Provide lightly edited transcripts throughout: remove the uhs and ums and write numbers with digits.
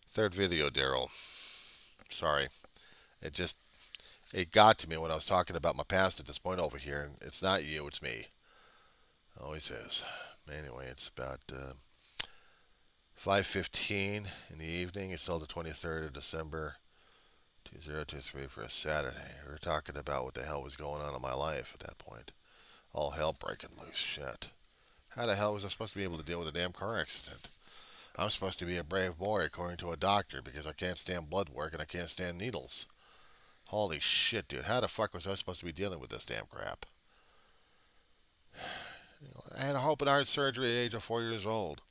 Third video, Daryl. Sorry. It just, it got to me when I was talking about my past at this point over here. And it's not you, it's me. Always is. Anyway, it's about 5:15 in the evening. It's still the 23rd of December, 2023 for a Saturday. We were talking about what the hell was going on in my life at that point. All hell breaking loose. Shit. How the hell was I supposed to be able to deal with a damn car accident? I'm supposed to be a brave boy according to a doctor because I can't stand blood work and I can't stand needles. Holy shit, dude. How the fuck was I supposed to be dealing with this damn crap? I had a open heart surgery at the age of 4 years old.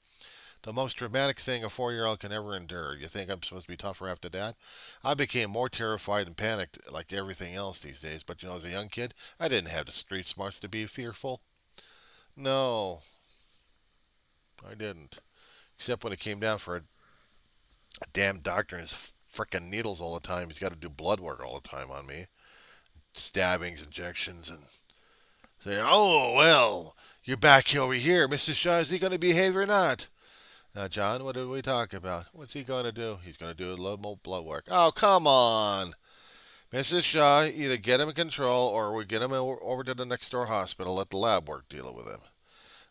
The most traumatic thing a 4-year-old can ever endure. You think I'm supposed to be tougher after that? I became more terrified and panicked like everything else these days. But as a young kid, I didn't have the street smarts to be fearful. No, I didn't. Except when it came down for a damn doctor and his frickin' needles all the time. He's got to do blood work all the time on me. Stabbings, injections, and saying, oh, well, you're back over here. Mr. Shaw, is he going to behave or not? Now, John, what did we talk about? What's he going to do? He's going to do a little more blood work. Oh, come on. Mrs. Shaw, either get him in control or we get him over to the next door hospital. Let the lab work deal with him.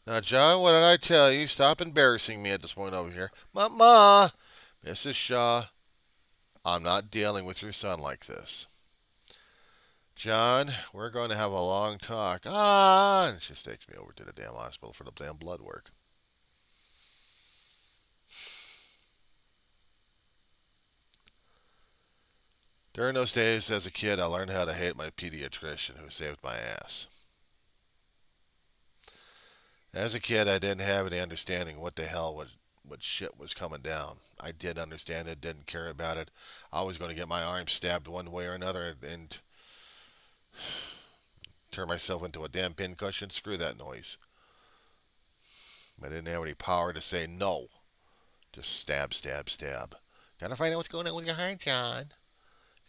Now, John, what did I tell you? Stop embarrassing me at this point over here. Mama! Mrs. Shaw, I'm not dealing with your son like this. John, we're going to have a long talk. Ah! And she takes me over to the damn hospital for the damn blood work. During those days as a kid, I learned how to hate my pediatrician who saved my ass. As a kid, I didn't have any understanding what the hell what shit was coming down. I did understand it, didn't care about it. I was going to get my arm stabbed one way or another and turn myself into a damn pincushion. Screw that noise. I didn't have any power to say no. Just stab, stab, stab. Gotta find out what's going on with your heart, John.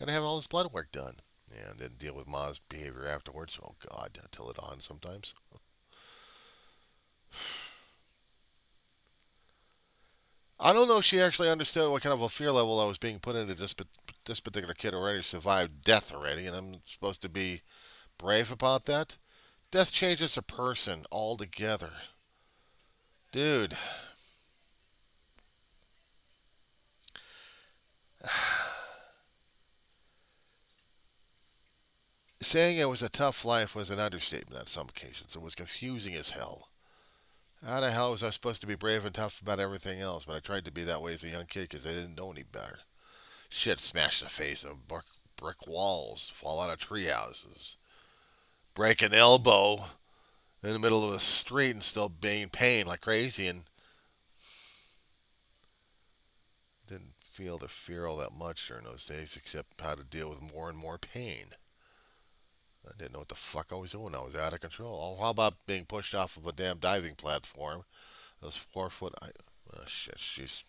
Gotta have all this blood work done. Yeah, and then deal with Ma's behavior afterwards. Oh, God, until it on sometimes. I don't know if she actually understood what kind of a fear level I was being put into. This particular kid already survived death already, and I'm supposed to be brave about that. Death changes a person altogether. Dude, saying it was a tough life was an understatement on some occasions. It was confusing as hell. How the hell was I supposed to be brave and tough about everything else? But I tried to be that way as a young kid because I didn't know any better. Shit, smash the face of brick walls, fall out of tree houses, break an elbow in the middle of the street and still be in pain like crazy, and didn't feel the fear all that much during those days except how to deal with more and more pain. I didn't know what the fuck I was doing. I was out of control. Oh, how about being pushed off of a damn diving platform? Those 4 foot. Oh, shit, she's.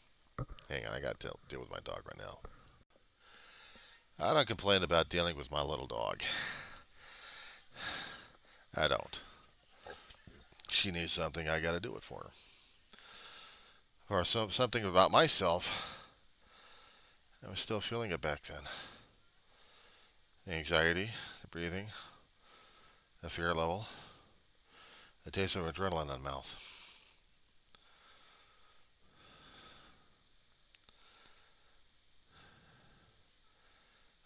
Hang on, I got to deal with my dog right now. I don't complain about dealing with my little dog. I don't. She needs something, I got to do it for her. Or something about myself. I was still feeling it back then. The anxiety, the breathing, the fear level, the taste of adrenaline in mouth.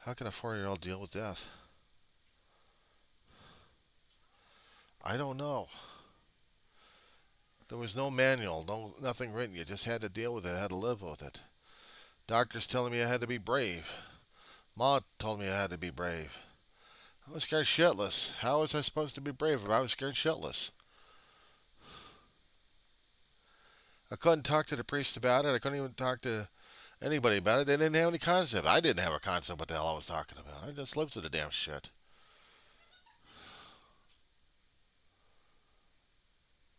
How can a 4-year-old deal with death? I don't know. There was no manual, nothing written. You just had to deal with it, had to live with it. Doctors telling me I had to be brave. Ma told me I had to be brave. I was scared shitless. How was I supposed to be brave if I was scared shitless? I couldn't talk to the priest about it. I couldn't even talk to anybody about it. They didn't have any concept. I didn't have a concept what the hell I was talking about. I just lived through the damn shit.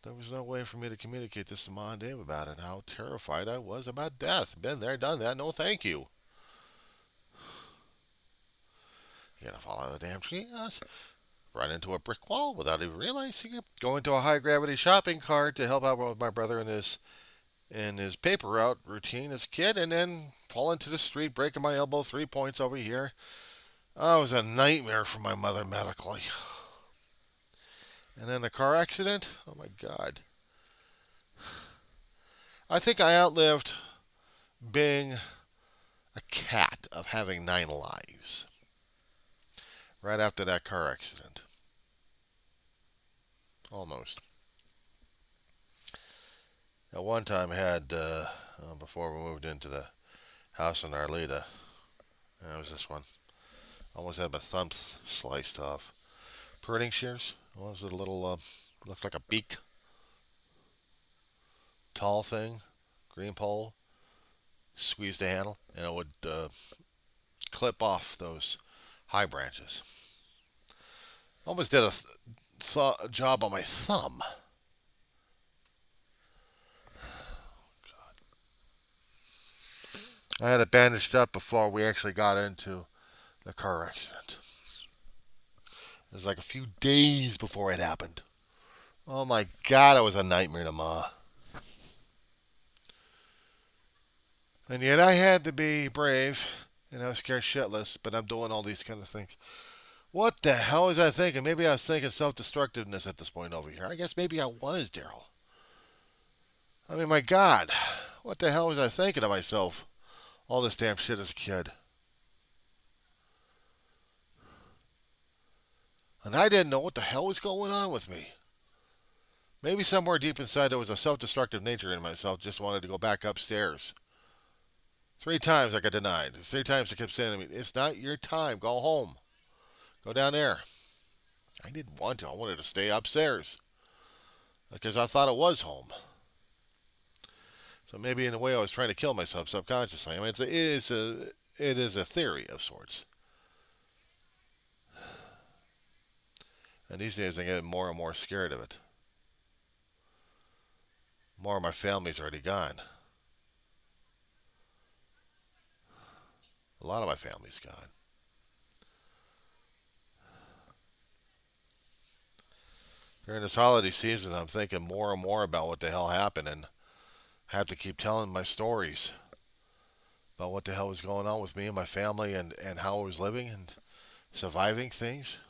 There was no way for me to communicate this to Ma and Dave about it. How terrified I was about death. Been there, done that. No, thank you. You gotta fall out of the damn tree. Yes. Run into a brick wall without even realizing it. Go into a high gravity shopping cart to help out with my brother in his paper route routine as a kid, and then fall into the street, breaking my elbow, 3 points over here. Oh, it was a nightmare for my mother medically. And then the car accident. Oh my God. I think I outlived being a cat of having 9 lives. Right after that car accident. Almost. At one time, I had, before we moved into the house in Arleta, that was this one. Almost had my thumb sliced off. Pruning shears. Well, it was a little, looks like a beak. Tall thing. Green pole. Squeeze the handle. And it would clip off those high branches. Almost did a job on my thumb. I had it bandaged up before we actually got into the car accident. It was like a few days before it happened. Oh my God, it was a nightmare to Ma. And yet I had to be brave, and I was scared shitless, but I'm doing all these kind of things. What the hell was I thinking? Maybe I was thinking self-destructiveness at this point over here. I guess maybe I was, Daryl. I mean, my God, what the hell was I thinking of myself? All this damn shit as a kid. And I didn't know what the hell was going on with me. Maybe somewhere deep inside there was a self-destructive nature in myself. Just wanted to go back upstairs. 3 times I got denied. 3 times I kept saying to me, it's not your time. Go home. Go down there. I didn't want to. I wanted to stay upstairs. Because I thought it was home. So maybe in a way I was trying to kill myself subconsciously. I mean, it is a theory of sorts. And these days I get more and more scared of it. More of my family's already gone. A lot of my family's gone. During this holiday season, I'm thinking more and more about what the hell happened, and I have to keep telling my stories about what the hell was going on with me and my family, and how I was living and surviving things.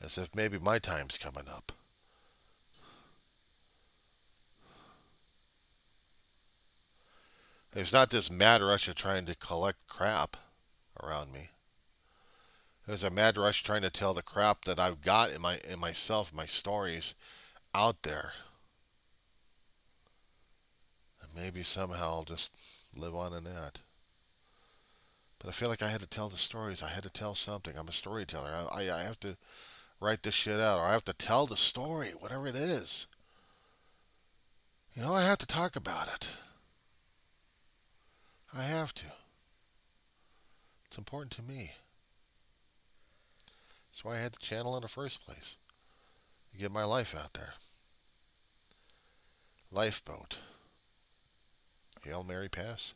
As if maybe my time's coming up. There's not this mad rush of trying to collect crap around me. There's a mad rush trying to tell the crap that I've got in myself, my stories, out there. And maybe somehow I'll just live on in that. But I feel like I had to tell the stories. I had to tell something. I'm a storyteller. I have to write this shit out, or I have to tell the story, whatever it is. You know, I have to talk about it. I have to. It's important to me. That's why I had the channel in the first place. To get my life out there. Lifeboat. Hail Mary Pass.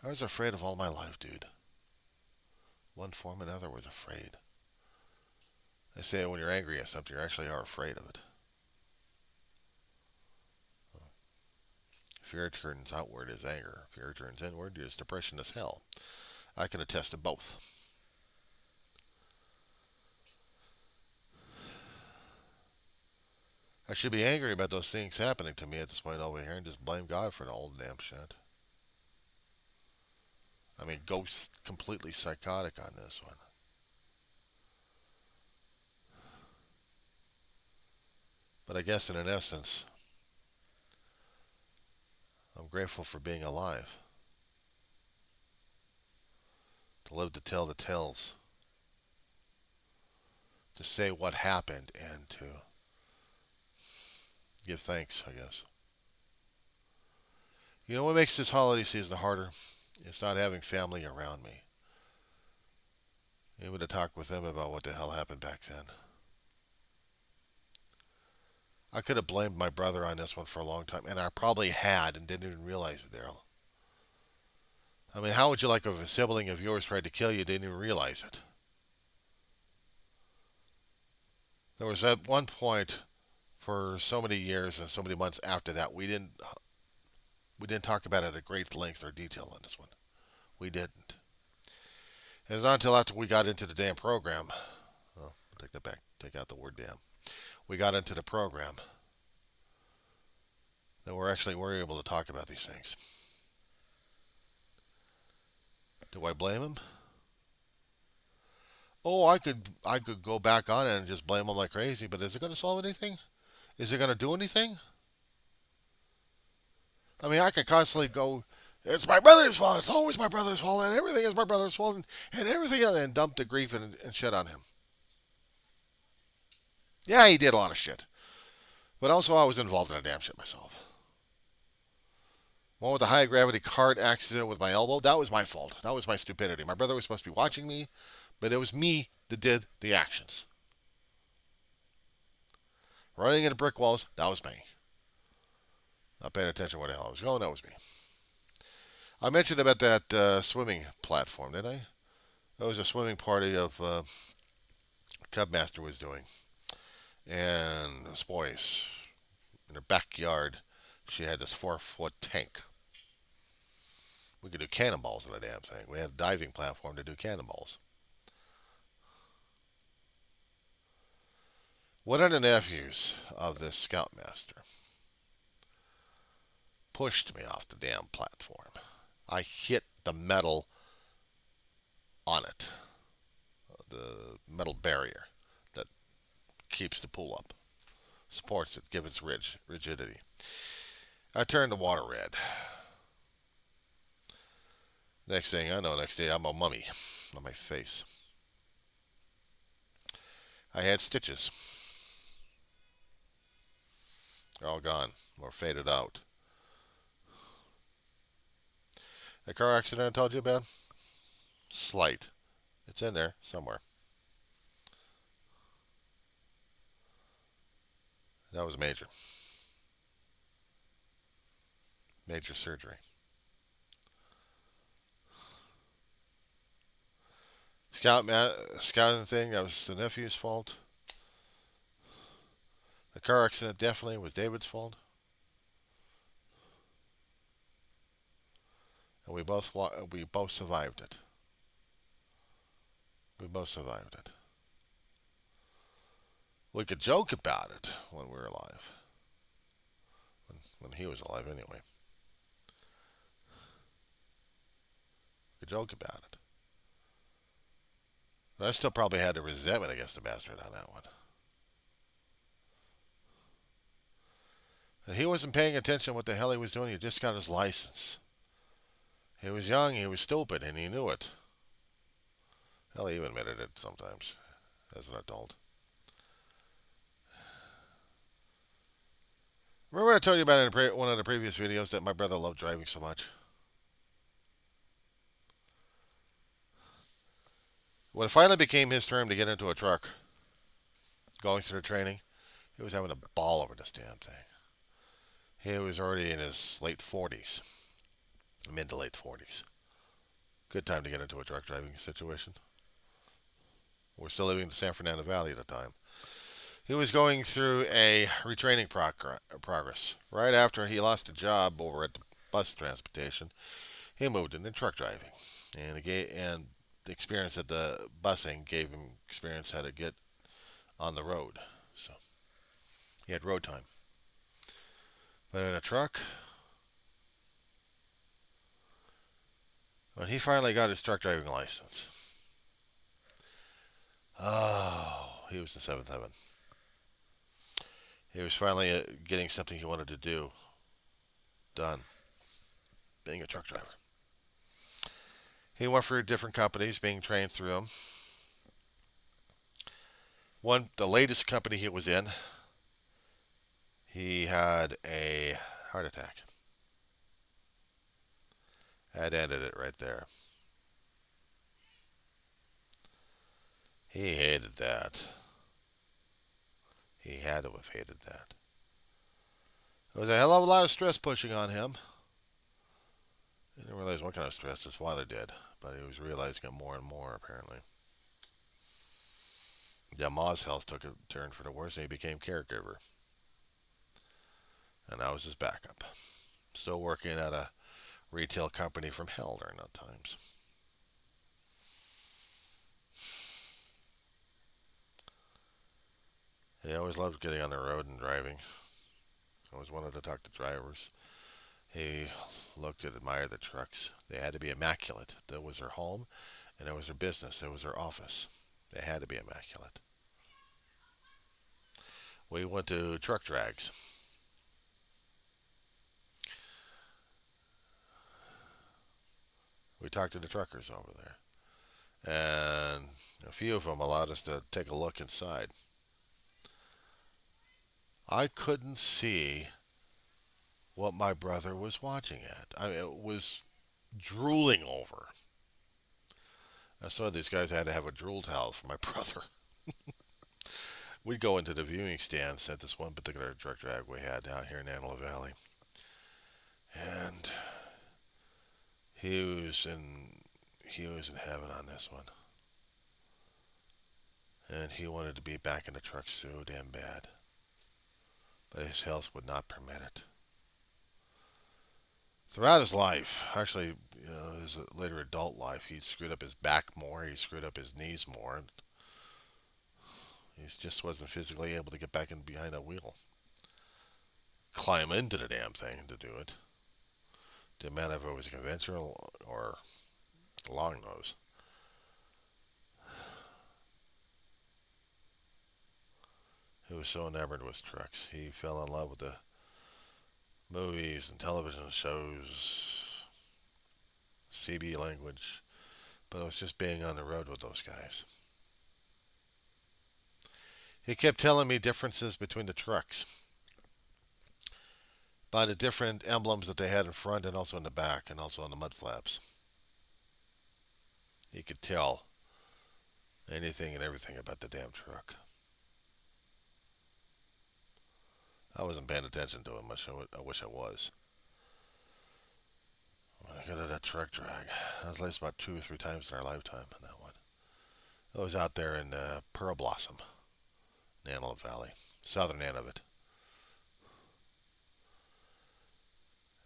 I was afraid of all my life, dude. One form or another was afraid. They say when you're angry at something, you actually are afraid of it. Fear turns outward as anger. Fear turns inward as depression is hell. I can attest to both. I should be angry about those things happening to me at this point over here and just blame God for the whole damn shit. I mean, go completely psychotic on this one. But I guess in an essence, I'm grateful for being alive. To live to tell the tales. To say what happened and to give thanks, I guess. You know what makes this holiday season harder? It's not having family around me. Able to talk with them about what the hell happened back then. I could have blamed my brother on this one for a long time, and I probably had and didn't even realize it, Daryl. I mean, how would you like if a sibling of yours tried to kill you and didn't even realize it? There was at one point for so many years and so many months after that, we didn't talk about it at great length or detail on this one. We didn't. It's not until after we got into the damn program. Oh, take that back. Take out the word damn. We got into the program that we're able to talk about these things. Do I blame him? Oh, I could go back on it and just blame him like crazy, but is it going to solve anything? Is it going to do anything? I mean, I could constantly go, it's my brother's fault. It's always my brother's fault, and everything is my brother's fault, and everything else, and dump the grief and shit on him. Yeah, he did a lot of shit, but also I was involved in a damn shit myself. One with the high gravity cart accident with my elbow, that was my fault. That was my stupidity. My brother was supposed to be watching me, but it was me that did the actions. Running into brick walls, that was me. Not paying attention where the hell I was going, that was me. I mentioned about that swimming platform, didn't I? That was a swimming party of Cubmaster was doing. And those boys, in her backyard, she had this 4-foot tank. We could do cannonballs in the damn thing. We had a diving platform to do cannonballs. One of the nephews of this scoutmaster pushed me off the damn platform. I hit the metal on it, the metal barrier that keeps the pool up, supports it, gives it rigidity. I turned the water red. Next thing I know, next day I'm a mummy on my face. I had stitches. They're all gone or faded out. The car accident I told you about? Slight. It's in there somewhere. That was major. Major surgery. Scouting thing, that was the nephew's fault. The car accident definitely was David's fault. And we both survived it. We both survived it. We could joke about it when we were alive. When he was alive, anyway. We could joke about it. But I still probably had a resentment against the bastard on that one. And he wasn't paying attention to what the hell he was doing. He just got his license. He was young, he was stupid, and he knew it. Hell, he even admitted it sometimes as an adult. Remember I told you about in one of the previous videos that my brother loved driving so much? When it finally became his turn to get into a truck, going through the training, he was having a ball over this damn thing. He was already in his late 40s. Mid to late 40s. Good time to get into a truck driving situation. We're still living in the San Fernando Valley at the time. He was going through a retraining progress. Right after he lost a job over at the bus transportation, he moved into truck driving. And the experience at the busing gave him experience how to get on the road. So he had road time. But in a truck, when he finally got his truck driving license, oh, he was in seventh heaven. He was finally getting something he wanted to do done, being a truck driver. He went for different companies, being trained through them. The latest company he was in, he had a heart attack. That ended it right there. He hated that. He had to have hated that. There was a hell of a lot of stress pushing on him. He didn't realize what kind of stress his father did, but he was realizing it more and more, apparently. Yeah, Ma's health took a turn for the worse, and he became caregiver. and I was his backup. Still working at a retail company from hell during those times. He always loved getting on the road and driving. Always wanted to talk to drivers. He looked and admired the trucks. They had to be immaculate. That was their home, and it was their business. It was their office. They had to be immaculate. We went to truck drags. We talked to the truckers over there, and a few of them allowed us to take a look inside. I couldn't see what my brother was watching at. I mean, it was drooling over. I saw these guys had to have a drool towel for my brother. We'd go into the viewing stands at this one particular truck drag we had out here in Antelope Valley, and he was in he was in heaven on this one, and he wanted to be back in the truck so damn bad, but his health would not permit it. Throughout his life, actually, his later adult life, he screwed up his back more, he screwed up his knees more, and he just wasn't physically able to get back in behind a wheel. Climb into the damn thing to do it. Didn't matter if it was a conventional or long nose. He was so enamored with trucks. He fell in love with the movies and television shows, CB language, but it was just being on the road with those guys. He kept telling me differences between the trucks by the different emblems that they had in front and also in the back and also on the mud flaps. He could tell anything and everything about the damn truck. I wasn't paying attention to him much. I wish I was. When I got to that truck drag, that was at least about 2 or 3 times in our lifetime on that one. It was out there in Pearl Blossom, Antelope Valley, southern end of it.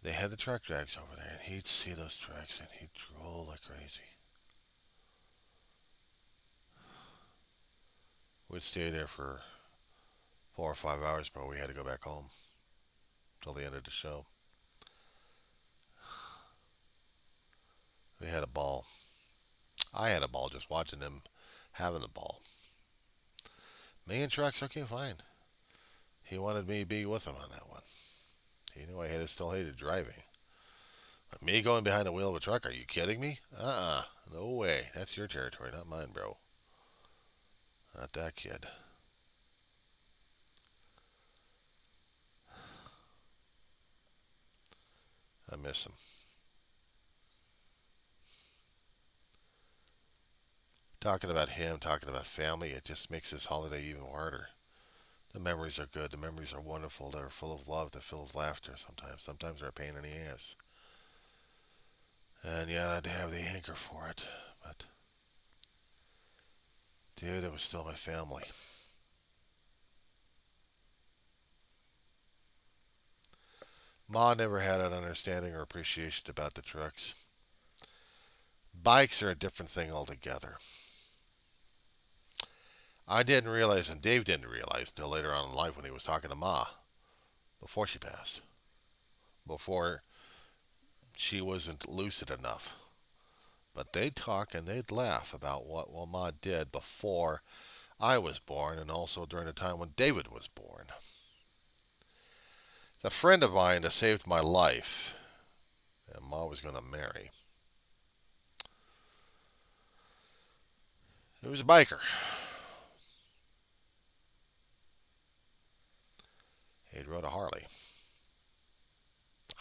They had the truck drags over there, and he'd see those trucks, and he'd drool like crazy. We'd stay there for 4 or 5 hours before we had to go back home till the end of the show. We had a ball. I had a ball just watching them having the ball. Me and trucks, okay, fine. He wanted me to be with him on that one. He knew I still hated driving. But me going behind the wheel of a truck, are you kidding me? No way. That's your territory, not mine, bro. Not that kid. I miss him. Talking about him, talking about family, it just makes this holiday even harder. The memories are good. The memories are wonderful. They're full of love. They're full of laughter sometimes. Sometimes they're a pain in the ass. And yeah, I had to have the anchor for it. But, dude, it was still my family. Ma never had an understanding or appreciation about the trucks. Bikes are a different thing altogether. I didn't realize, and Dave didn't realize until later on in life when he was talking to Ma before she passed, before she wasn't lucid enough. But they'd talk and they'd laugh about what Ma did before I was born and also during the time when David was born. The friend of mine that saved my life, and Ma was going to marry, he was a biker. He rode a Harley.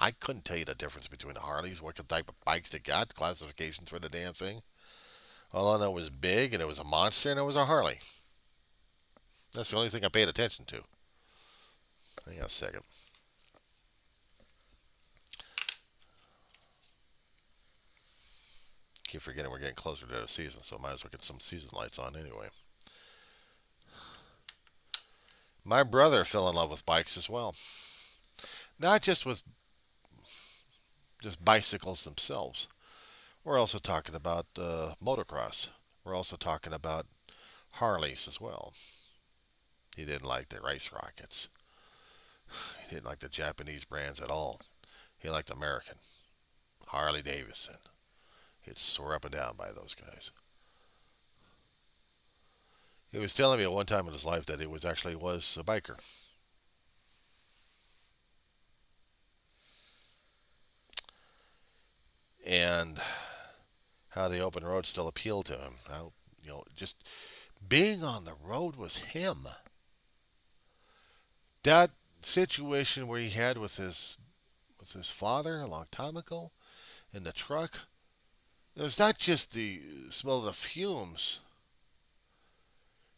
I couldn't tell you the difference between the Harleys, what type of bikes they got, classifications for the damn thing. All I know was big, and it was a monster, and it was a Harley. That's the only thing I paid attention to. Hang on a second. Keep forgetting we're getting closer to the season, so I might as well get some season lights on anyway. My brother fell in love with bikes as well. Not just with just bicycles themselves. We're also talking about motocross. We're also talking about Harleys as well. He didn't like the race rockets. He didn't like the Japanese brands at all. He liked American. Harley Davidson. He'd soar up and down by those guys. He was telling me at one time in his life that he was a biker. And how the open road still appealed to him. How, just being on the road was him. That situation where he had with his father a long time ago in the truck, it was not just the smell of the fumes.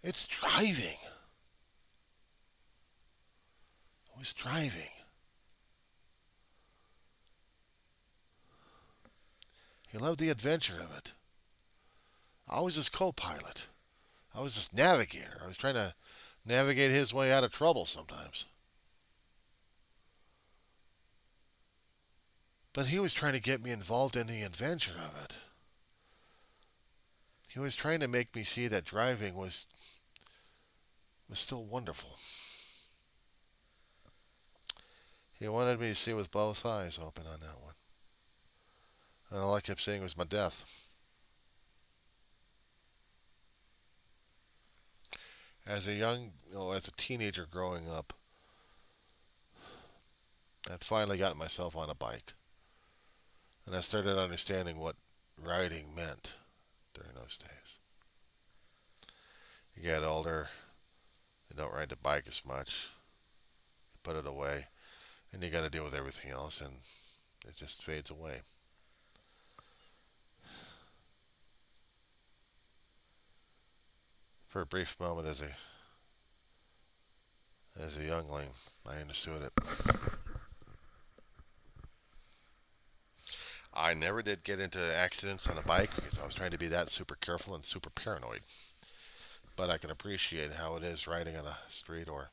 It's driving. It was driving. He loved the adventure of it. I was his co-pilot. I was his navigator. I was trying to navigate his way out of trouble sometimes. But he was trying to get me involved in the adventure of it. He was trying to make me see that driving was still wonderful. He wanted me to see with both eyes open on that one. And all I kept seeing was my death. As a teenager growing up, I'd finally gotten myself on a bike. And I started understanding what riding meant during those days. You get older, you don't ride the bike as much, you put it away, and you got to deal with everything else, and it just fades away. For a brief moment, as a youngling, I understood it. I never did get into accidents on a bike because I was trying to be that super careful and super paranoid. But I can appreciate how it is riding on a street or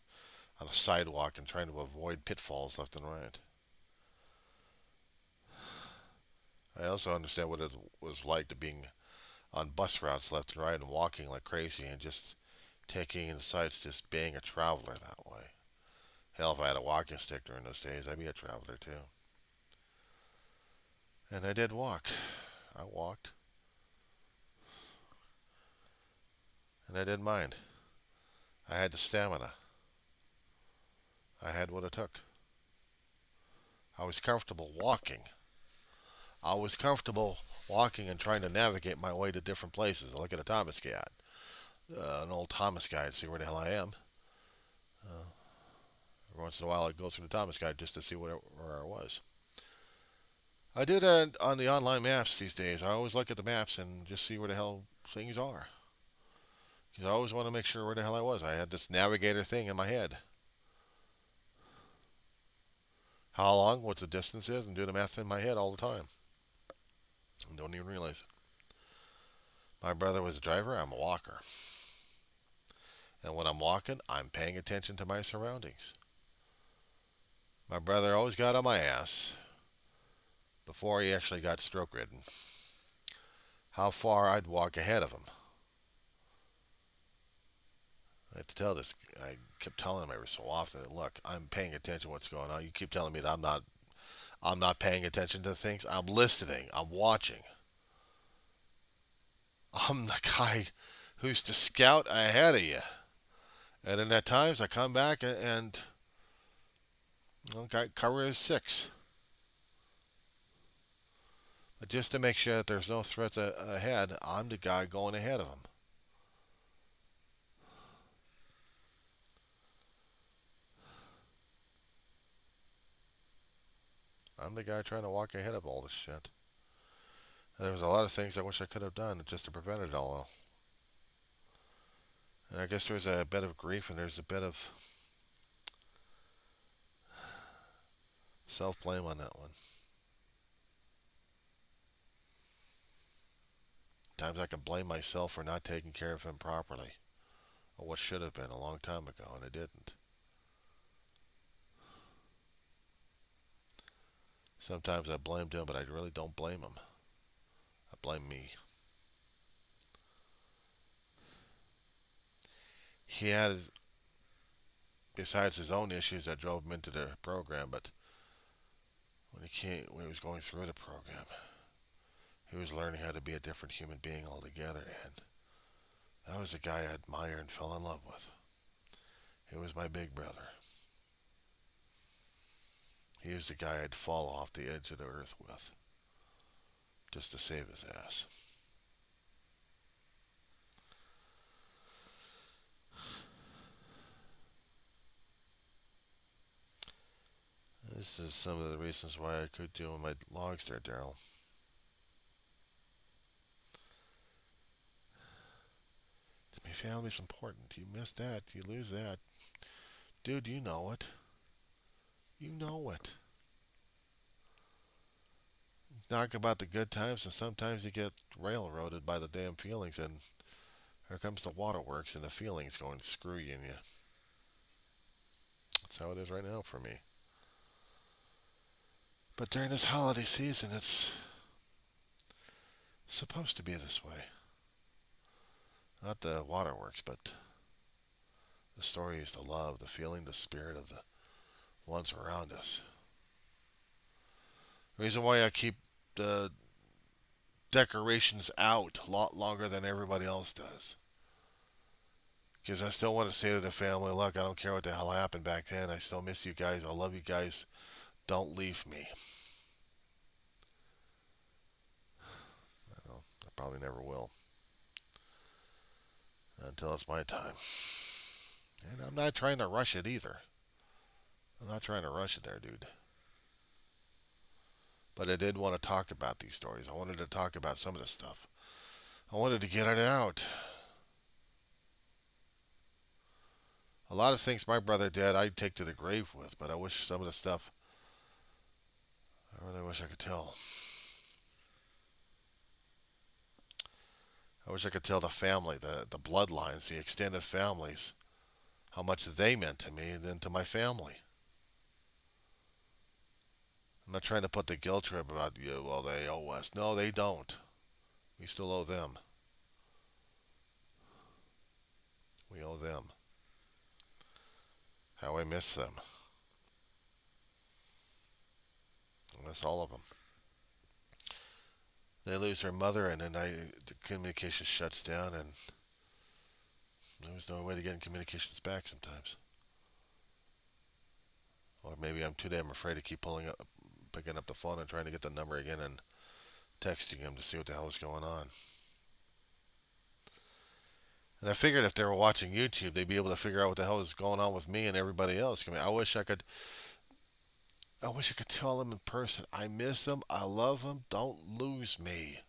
on a sidewalk and trying to avoid pitfalls left and right. I also understand what it was like to being on bus routes left and right and walking like crazy and just taking in the sights, just being a traveler that way. Hell, if I had a walking stick during those days, I'd be a traveler too. And I did walk. I walked. And I didn't mind. I had the stamina. I had what it took. I was comfortable walking. I was comfortable walking and trying to navigate my way to different places. I look at a Thomas guide, an old Thomas guide, see where the hell I am. Uh, every once in a while, I'd go through the Thomas guide just to see where I was. I do that on the online maps these days. I always look at the maps and just see where the hell things are. Because I always want to make sure where the hell I was. I had this navigator thing in my head. How long, what the distance is, and do the math in my head all the time. I don't even realize it. My brother was a driver, I'm a walker. And when I'm walking, I'm paying attention to my surroundings. My brother always got on my ass before he actually got stroke ridden. How far I'd walk ahead of him. I had to tell this. I kept telling him every so often, look, I'm paying attention to what's going on. You keep telling me that I'm not paying attention to things. I'm listening. I'm watching. I'm the guy who's to scout ahead of you. And then at times I come back and cover is 6. But just to make sure that there's no threats ahead, I'm the guy going ahead of them. I'm the guy trying to walk ahead of all this shit. And there was a lot of things I wish I could have done just to prevent it all. And I guess there's a bit of grief and there's a bit of self-blame on that one. Times I can blame myself for not taking care of him properly, or what should have been a long time ago, and I didn't. Sometimes I blamed him, but I really don't blame him. I blame me. He had, besides his own issues that drove him into the program, but when he was going through the program, he was learning how to be a different human being altogether, and that was the guy I admired and fell in love with. He was my big brother. He was the guy I'd fall off the edge of the earth with, just to save his ass. This is some of the reasons why I could do my logs there, Daryl. My family's important. You miss that, you lose that. Dude, you know it. You know it. Talk about the good times, and sometimes you get railroaded by the damn feelings, and here comes the waterworks, and the feelings going screw you and you. That's how it is right now for me. But during this holiday season, it's supposed to be this way. Not the waterworks, but the stories, the love, the feeling, the spirit of the ones around us. The reason why I keep the decorations out a lot longer than everybody else does. Because I still want to say to the family, look, I don't care what the hell happened back then. I still miss you guys. I love you guys. Don't leave me. I probably never will. Until it's my time. And I'm not trying to rush it either. I'm not trying to rush it there, dude. But I did want to talk about these stories. I wanted to talk about some of this stuff. I wanted to get it out. A lot of things my brother did, I'd take to the grave with, but I wish some of the stuff, I really wish I could tell. I wish I could tell the family, the bloodlines, the extended families, how much they meant to me and then to my family. I'm not trying to put the guilt trip about, you. Well, they owe us. No, they don't. We still owe them. We owe them. How I miss them. I miss all of them. They lose their mother, and then the communication shuts down, and there's no way to get communications back sometimes. Or maybe I'm too damn afraid to keep picking up the phone and trying to get the number again and texting them to see what the hell is going on. And I figured if they were watching YouTube, they'd be able to figure out what the hell is going on with me and everybody else. I mean, I wish I could tell them in person. I miss them. I love them. Don't lose me.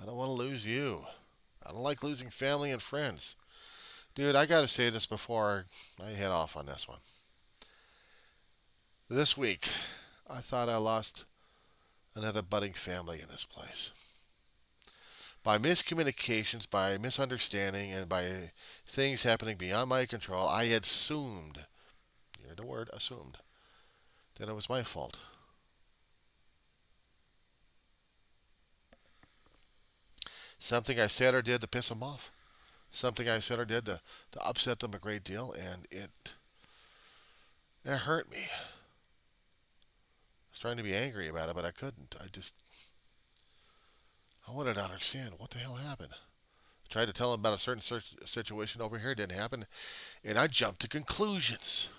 I don't want to lose you. I don't like losing family and friends. Dude, I got to say this before I head off on this one. This week, I thought I lost another budding family in this place. By miscommunications, by misunderstanding, and by things happening beyond my control, I had assumed, you heard the word, assumed, that it was my fault. Something I said or did to piss them off. Something I said or did to upset them a great deal, and it hurt me. I was trying to be angry about it, but I couldn't. I wanted to understand what the hell happened. I tried to tell them about a certain situation over here, it didn't happen, and I jumped to conclusions.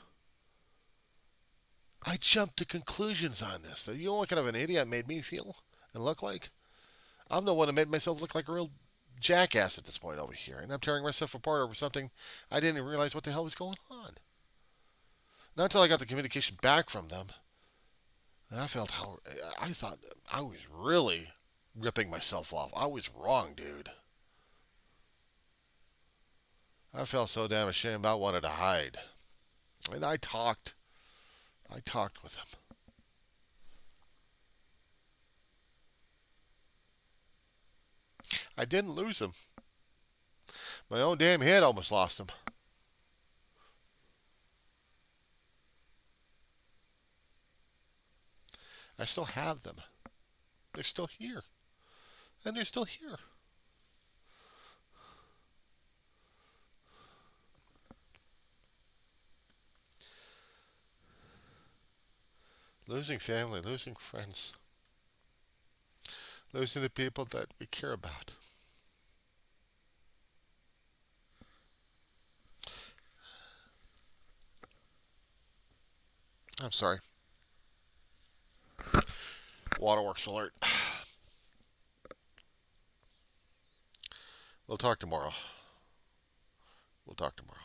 I jumped to conclusions on this. You know what kind of an idiot made me feel and look like? I'm the one that made myself look like a real jackass at this point over here, and I'm tearing myself apart over something I didn't even realize what the hell was going on. Not until I got the communication back from them, and I thought I was really ripping myself off. I was wrong, dude. I felt so damn ashamed I wanted to hide. And I talked with him. I didn't lose him. My own damn head almost lost him. I still have them. They're still here. And they're still here. Losing family, losing friends, losing the people that we care about. I'm sorry. Waterworks alert. We'll talk tomorrow. We'll talk tomorrow.